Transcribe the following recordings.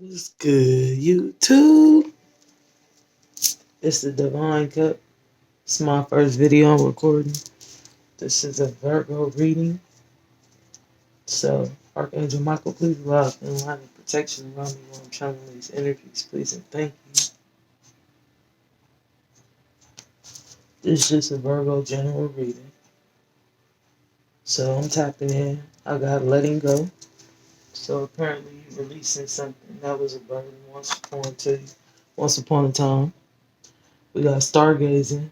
What's good, YouTube? It's the Divine Cup. It's my first video I'm recording. This is a Virgo reading. So, Archangel Michael, please allow and line of protection around me while I'm channeling these energies, please and thank you. This is just a Virgo general reading. So, I'm tapping in. I got letting go. So, apparently, you're releasing something that was a burden once upon a time. We got stargazing.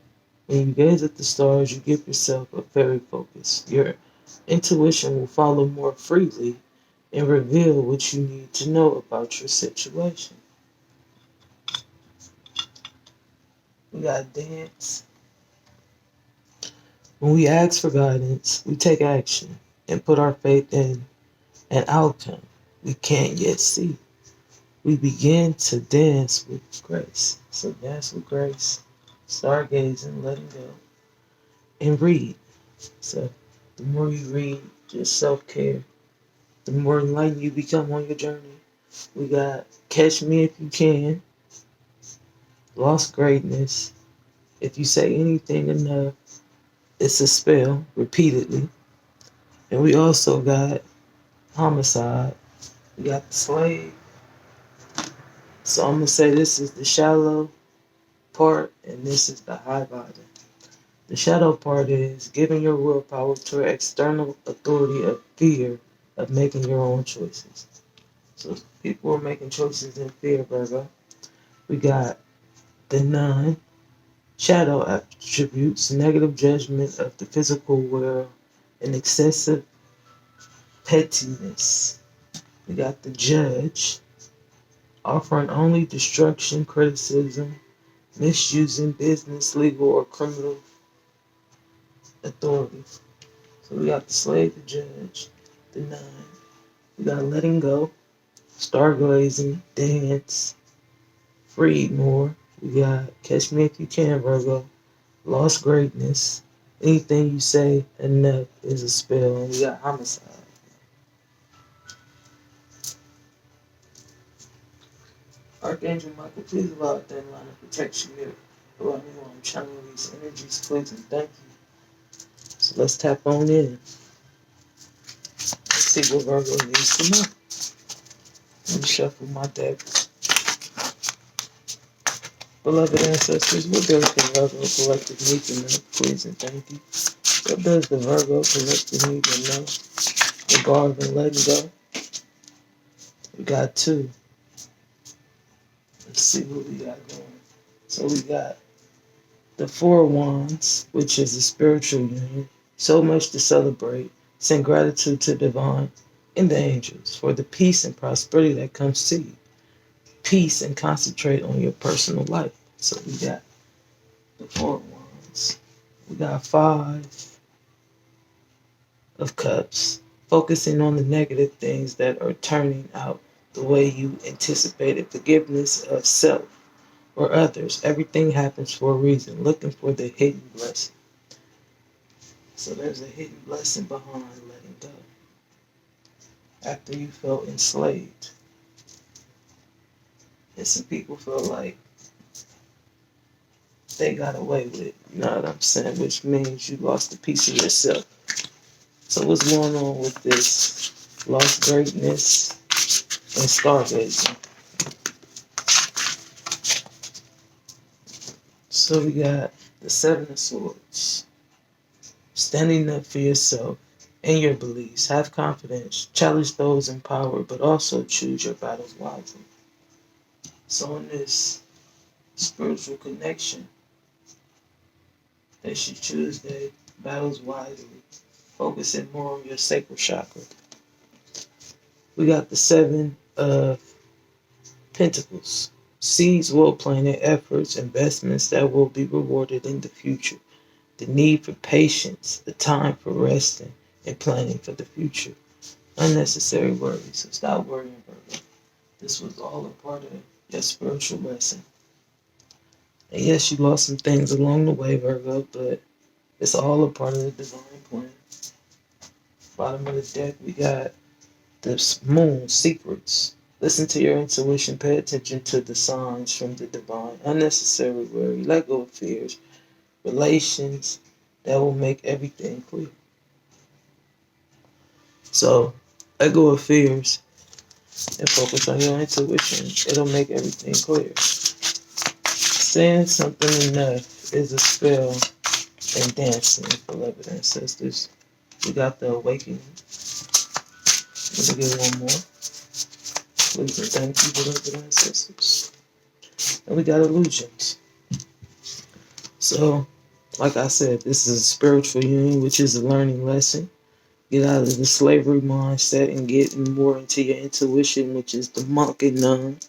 When you gaze at the stars, you give yourself a very focus. Your intuition will follow more freely and reveal what you need to know about your situation. We got dance. When we ask for guidance, we take action and put our faith in an outcome we can't yet see. We begin to dance with grace. So dance with grace, stargazing, letting go, and read. So the more you read, just self-care, the more enlightened you become on your journey. We got Catch Me If You Can, Lost Greatness. If you say anything enough, it's a spell, repeatedly. And we also got Homicide. We got the Slave. So I'm going to say this is the shallow part and this is the high bottom. The shadow part is giving your willpower to external authority of fear of making your own choices. So people are making choices in fear, Virgo. We got the nine, shadow attributes, negative judgment of the physical world, and excessive pettiness. We got the judge, offering only destruction, criticism, misusing business, legal, or criminal authority. So we got the slave, the judge, the nine. We got letting go, stargazing, dance, freed more. We got Catch Me If You Can, Virgo, lost greatness. Anything you say enough is a spell. And we got homicide. Archangel Michael, please allow a thin line of protection here around me while I'm channeling these energies, please and thank you. So let's tap on in. Let's see what Virgo needs to know. Let me shuffle my deck. Beloved ancestors, what does the Virgo collective need to know, please and thank you? What does the Virgo collective need to know regarding letting go? We got two. Let's see what we got going. So we got the Four Wands, which is a spiritual union. So much to celebrate. Send gratitude to divine and the angels for the peace and prosperity that comes to you. Peace and concentrate on your personal life. So we got the Four Wands. We got Five of Cups, focusing on the negative things that are turning out the way you anticipated. Forgiveness of self or others. Everything happens for a reason. Looking for the hidden blessing. So there's a hidden blessing behind letting go. After you felt enslaved. And some people feel like they got away with it. You know what I'm saying? Which means you lost a piece of yourself. So what's going on with this lost greatness and stargazing? So we got the Seven of Swords. Standing up for yourself and your beliefs. Have confidence. Challenge those in power, but also choose your battles wisely. So in this spiritual connection, they should choose their battles wisely. Focusing more on your sacral chakra. We got the Seven of Pentacles. Seeds will plant in efforts, investments that will be rewarded in the future. The need for patience, the time for resting, and planning for the future. Unnecessary worries, so stop worrying, Virgo. This was all a part of your spiritual lesson. And yes, you lost some things along the way, Virgo, but it's all a part of the divine plan. Bottom of the deck, we got the Moon, Secrets. Listen to your intuition. Pay attention to the signs from the divine. Unnecessary worry. Let go of fears. Relations that will make everything clear. So, let go of fears and focus on your intuition. It'll make everything clear. Saying something enough is a spell and dancing, beloved ancestors. We got the awakening. Let me get one more. Please and thank you, beloved ancestors. And we got illusions. So, like I said, this is a spiritual union, which is a learning lesson. Get out of the slavery mindset and get more into your intuition, which is the monk and nun.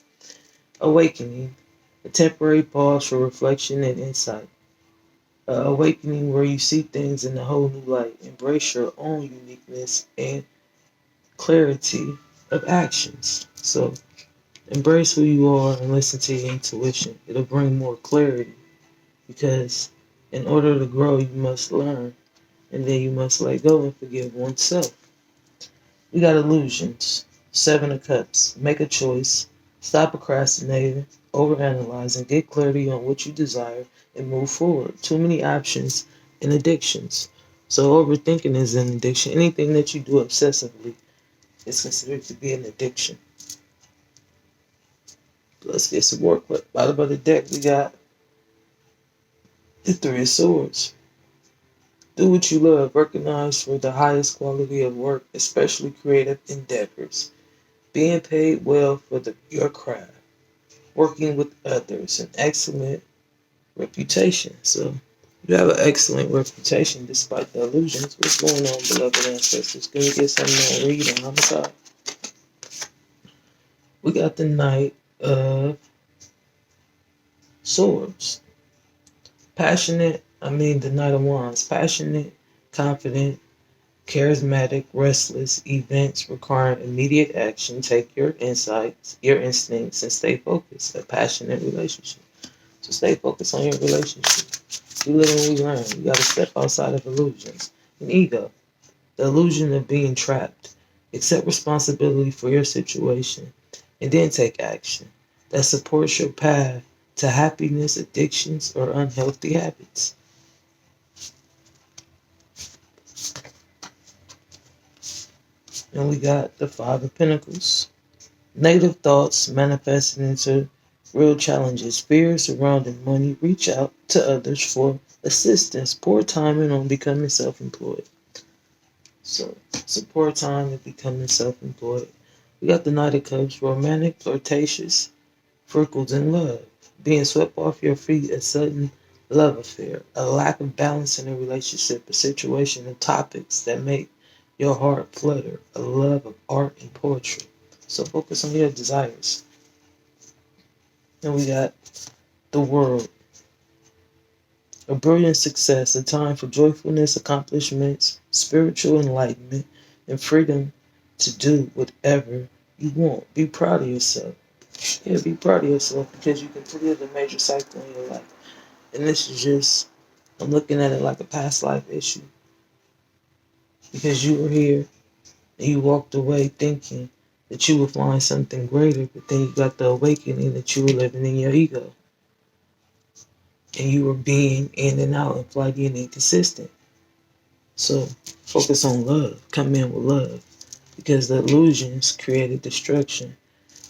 Awakening, a temporary pause for reflection and insight. Awakening where you see things in a whole new light. Embrace your own uniqueness and clarity of actions. So, embrace who you are and listen to your intuition. It'll bring more clarity because in order to grow, you must learn and then you must let go and forgive oneself. We got illusions. Seven of Cups. Make a choice. Stop procrastinating, overanalyzing, get clarity on what you desire, and move forward. Too many options and addictions. So overthinking is an addiction. Anything that you do obsessively is considered to be an addiction. Let's get some work. Bottom of the deck, we got the Three of Swords. Do what you love. Recognize for the highest quality of work, especially creative endeavors. Being paid well for your craft. Working with others. An excellent reputation. So you have an excellent reputation despite the illusions. What's going on, beloved ancestors? Can we get something on read on homicide? We got the Knight of Swords. The Knight of Wands. Passionate, confident, charismatic, restless, events requiring immediate action. Take your insights, your instincts, and stay focused. A passionate relationship. So stay focused on your relationship. We live and we learn. You got to step outside of illusions. An ego. The illusion of being trapped. Accept responsibility for your situation and then take action that supports your path to happiness, addictions, or unhealthy habits. And we got the Five of Pentacles. Negative thoughts manifesting into real challenges. Fears surrounding money. Reach out to others for assistance. Poor timing on becoming self-employed. So, support time in becoming self-employed. We got the Knight of Cups. Romantic, flirtatious, freckles in love. Being swept off your feet, a sudden love affair. A lack of balance in a relationship. A situation of topics that make your heart flutter. A love of art and poetry. So focus on your desires. Then we got the World. A brilliant success, a time for joyfulness, accomplishments, spiritual enlightenment, and freedom to do whatever you want. Be proud of yourself. Yeah, be proud of yourself because you completed a major cycle in your life. And this is just, I'm looking at it like a past life issue. Because you were here and you walked away thinking that you would find something greater, but then you got the awakening that you were living in your ego. And you were being in and out and flighty and inconsistent. So focus on love. Come in with love. Because the illusions created destruction,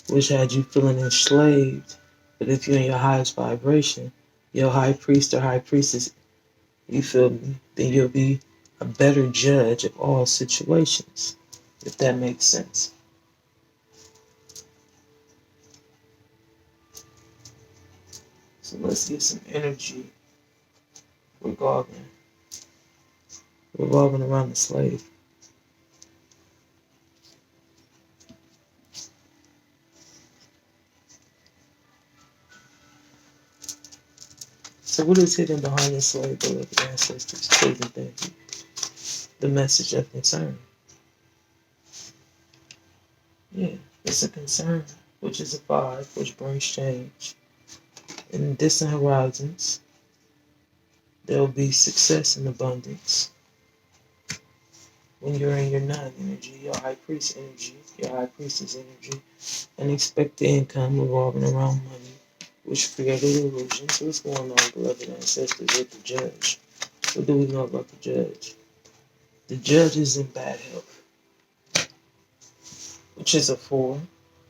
which had you feeling enslaved. But if you're in your highest vibration, your high priest or high priestess, you feel me, then you'll be a better judge of all situations. If that makes sense. So let's get some energy revolving around the slave. So what is hidden behind the slave, beloved ancestors? Please and thank you. The message of concern. Yeah, it's a concern, which is a five, which brings change. In distant horizons, there will be success and abundance. when you're in your nine energy, your high priest energy, your high priestess energy, unexpected income revolving around money, which created illusions. What's going on, beloved ancestors, with the judge? What do we know about the judge? The judge is in bad health, which is a 4,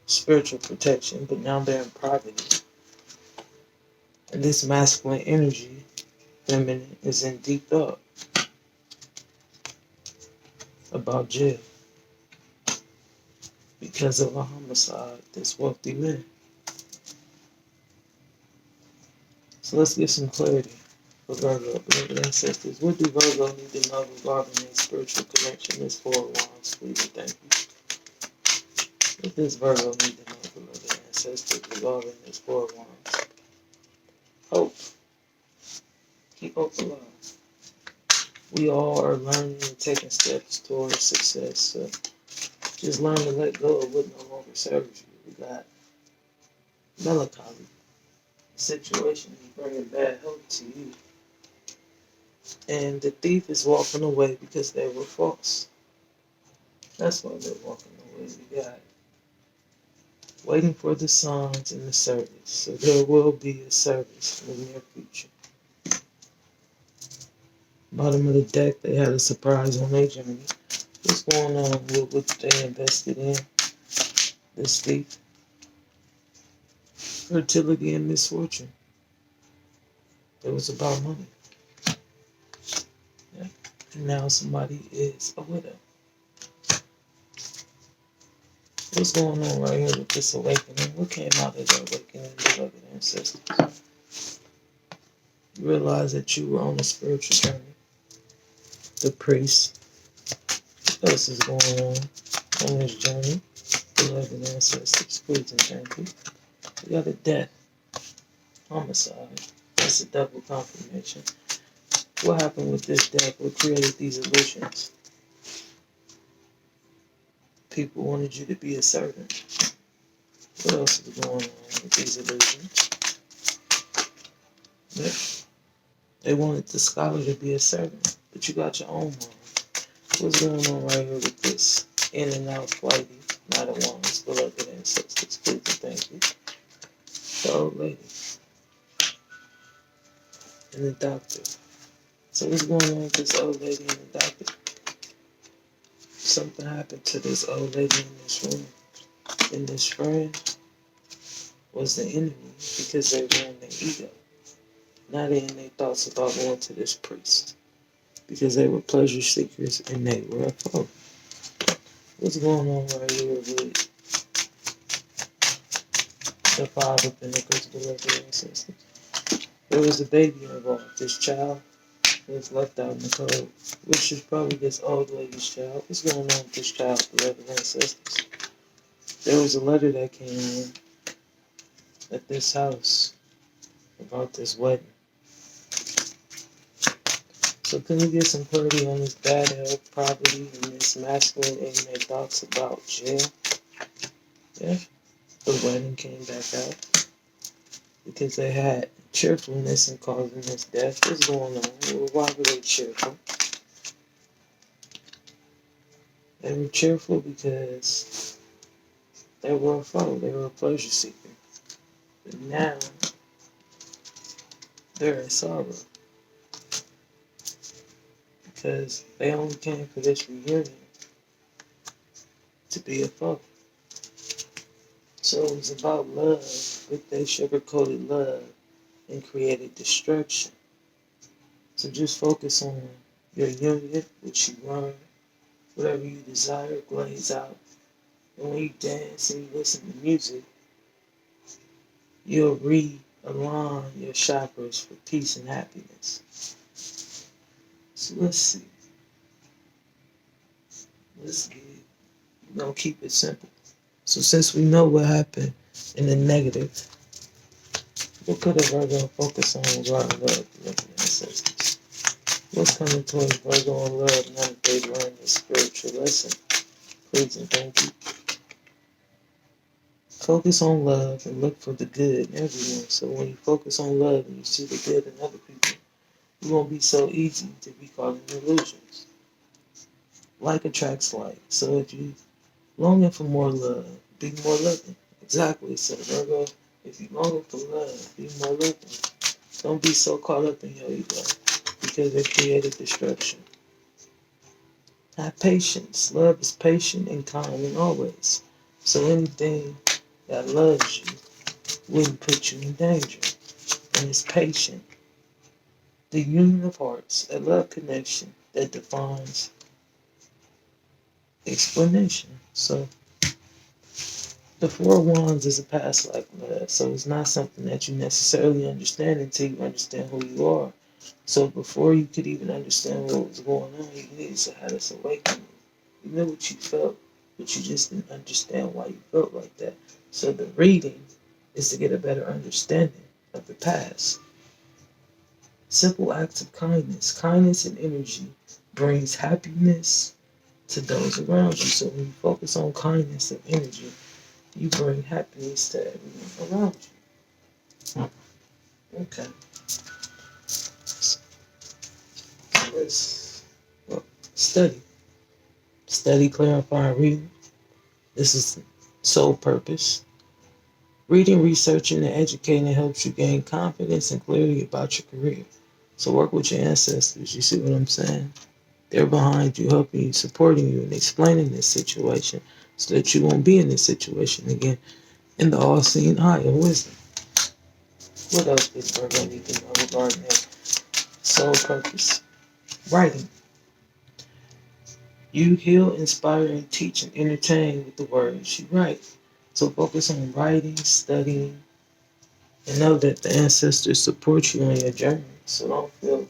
spiritual protection, but now they're in poverty. And this masculine energy, feminine, is in deep thought about jail because of a homicide this wealthy man. So let's get some clarity for Virgo, beloved ancestors. What do Virgo need to know regarding their spiritual connection? This 4 of Wands, please and thank you. What does Virgo need to know, beloved ancestors, regarding this 4 of Wands? Hope. Keep hope alive. We all are learning and taking steps towards success. So just learn to let go of what no longer serves you. We got melancholy. The situation is bringing bad health to you. And the thief is walking away because they were false. That's why they're walking away. We got waiting for the signs and the service. So there will be a service in the near future. Bottom of the deck, they had a surprise on their journey. What's going on with what they invested in? This thief. Fertility and misfortune. It was about money. Yeah. And now somebody is a widow. What's going on right here with this awakening? What came out of the awakening, beloved ancestors? You realize that you were on a spiritual journey. The priest. What else is going on this journey? Beloved ancestors, please and thank you. We got a death. Homicide. That's a double confirmation. What happened with this death? What created these illusions? People wanted you to be a servant. What else is going on with these illusions? Yeah. They wanted the scholar to be a servant, but you got your own mind. What's going on right here with this in and out flighty, not a wands, beloved ancestors, please and thank you. The old lady and the doctor. So what's going on with this old lady and the doctor? Something happened to this old lady in this room. And this friend was the enemy because they were in their ego. Now they in their thoughts about going to this priest because they were pleasure seekers and they were a foe. What's going on right here with the 5 of Pentacles, beloved ancestors? There was a baby involved. This child was left out in the cold, which is probably this old lady's child. What's going on with this child, beloved ancestors? There was a letter that came in at this house about this wedding. So can we get some clarity on this bad health, poverty, and this masculine in their thoughts about jail? Yeah, the wedding came back out because they had cheerfulness and causing this death. What's going on? Well, why were they cheerful? They were cheerful because they were a foe. They were a pleasure seeker. But now they're in sorrow because they only came for this reunion to be a foe. So it was about love, but they sugar-coated love and created destruction. So just focus on your union, which you learn, whatever you desire, glaze out. And when you dance and you listen to music, you'll realign your chakras for peace and happiness. So let's see. We're going to keep it simple. So since we know what happened in the negative, what could a Virgo focus on regarding love, beloved ancestors? What's coming towards Virgo and love now that they've learned this spiritual lesson? Please and thank you. Focus on love and look for the good in everyone. So when you focus on love and you see the good in other people, it won't be so easy to be caught in illusions. Like attracts like. So if you longing for more love, be more loving. Exactly. So Virgo, if you longing for love, be more loving. Don't be so caught up in your ego because it created destruction. Have patience. Love is patient and kind and always. So anything that loves you wouldn't put you in danger. And it's patient. The union of hearts, a love connection that defines explanation. So the Four of Wands is a past life love. So it's not something that you necessarily understand until you understand who you are. So before you could even understand what was going on, you needed to have this awakening. You knew what you felt, but you just didn't understand why you felt like that. So the reading is to get a better understanding of the past. Simple acts of kindness. Kindness and energy brings happiness to those around you. So when you focus on kindness and energy, you bring happiness to everyone around you. Okay. Let's study. Study, clarify, reading. This is sole purpose. Reading, researching, and educating helps you gain confidence and clarity about your career. So work with your ancestors. You see what I'm saying? They're behind you, helping you, supporting you, and explaining this situation so that you won't be in this situation again. In the all-seeing eye of wisdom. What else did Virgo need to know regarding their sole purpose? Writing. You heal, inspire, and teach and entertain with the words you write. So focus on writing, studying, and know that the ancestors support you on your journey. So don't feel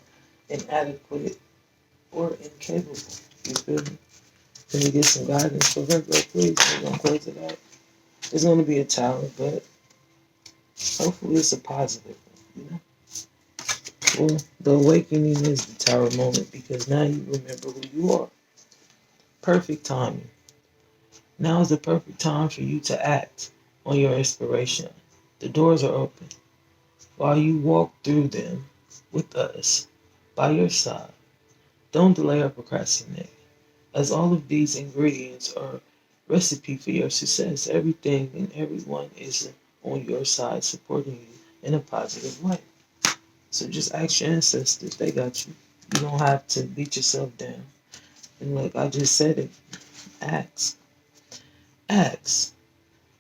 inadequate or incapable. You feel me? Can you get some guidance for Virgo, please? We're gonna close it out. It's gonna be a tower, but hopefully it's a positive one, you know? Well, the awakening is the tower moment because now you remember who you are. Perfect timing. Now is the perfect time for you to act on your inspiration. The doors are open. While you walk through them with us by your side, don't delay or procrastinate, as all of these ingredients are recipe for your success. Everything and everyone is on your side supporting you in a positive way. So just ask your ancestors, they got you. You don't have to beat yourself down. And like I just said it, ask. Ask.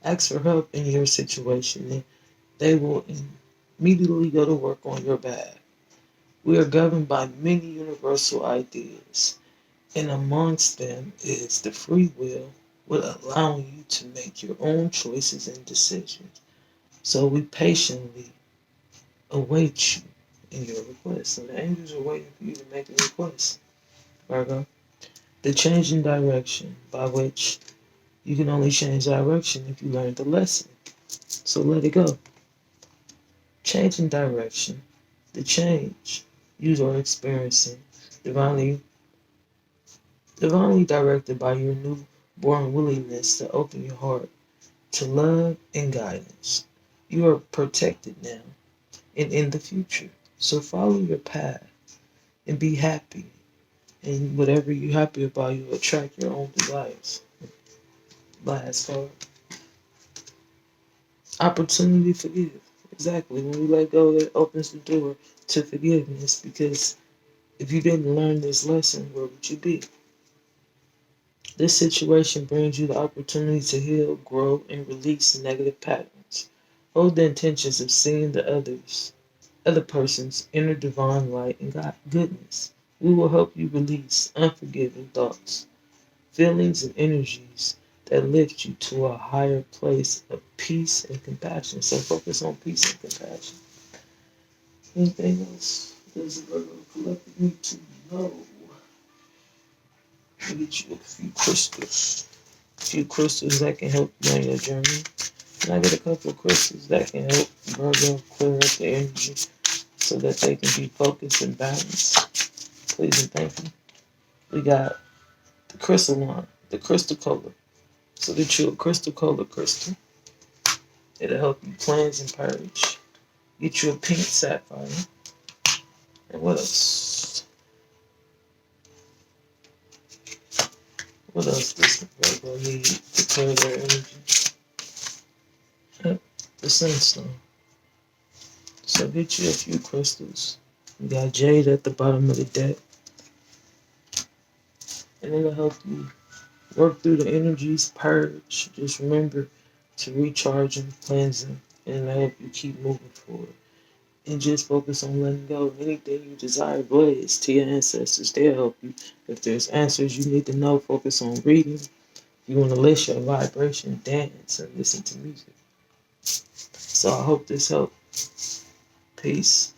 Ask for help in your situation and they will immediately go to work on your behalf. We are governed by many universal ideas, and amongst them is the free will, allowing you to make your own choices and decisions. So we patiently await you in your request. So the angels are waiting for you to make a request, Virgo. The change in direction, by which you can only change direction if you learn the lesson. So let it go. Change in direction. The change you are experiencing, divinely, divinely directed by your newborn willingness to open your heart to love and guidance. You are protected now and in the future. So follow your path and be happy. And whatever you're happy about, you attract your own desires. Last card. Opportunity to forgive. Exactly. When we let go, it opens the door to forgiveness because if you didn't learn this lesson, where would you be? This situation brings you the opportunity to heal, grow, and release negative patterns. Hold the intentions of seeing the other person's inner divine light and God goodness. We will help you release unforgiving thoughts, feelings, and energies that lift you to a higher place of peace and compassion. So focus on peace and compassion. Anything else? Does the Virgo collective need to know? Let me get you a few crystals. A few crystals that can help you on your journey. And I get a couple of crystals that can help Virgo clear up the energy so that they can be focused and balanced. Please and thank you. We got the crystalline, the crystal color. So get you a crystal color crystal. It'll help you cleanse and purge. Get you a pink sapphire. And what else? What else does Virgo need to clear their energy? Yep, the sunstone. So get you a few crystals. You got jade at the bottom of the deck, and it'll help you work through the energies, purge. Just remember to recharge them, cleanse them, and it'll help you keep moving forward. And just focus on letting go. Anything you desire, blaze to your ancestors. They'll help you. If there's answers you need to know, focus on reading. If you want to lift your vibration, dance and listen to music. So I hope this helped. Peace.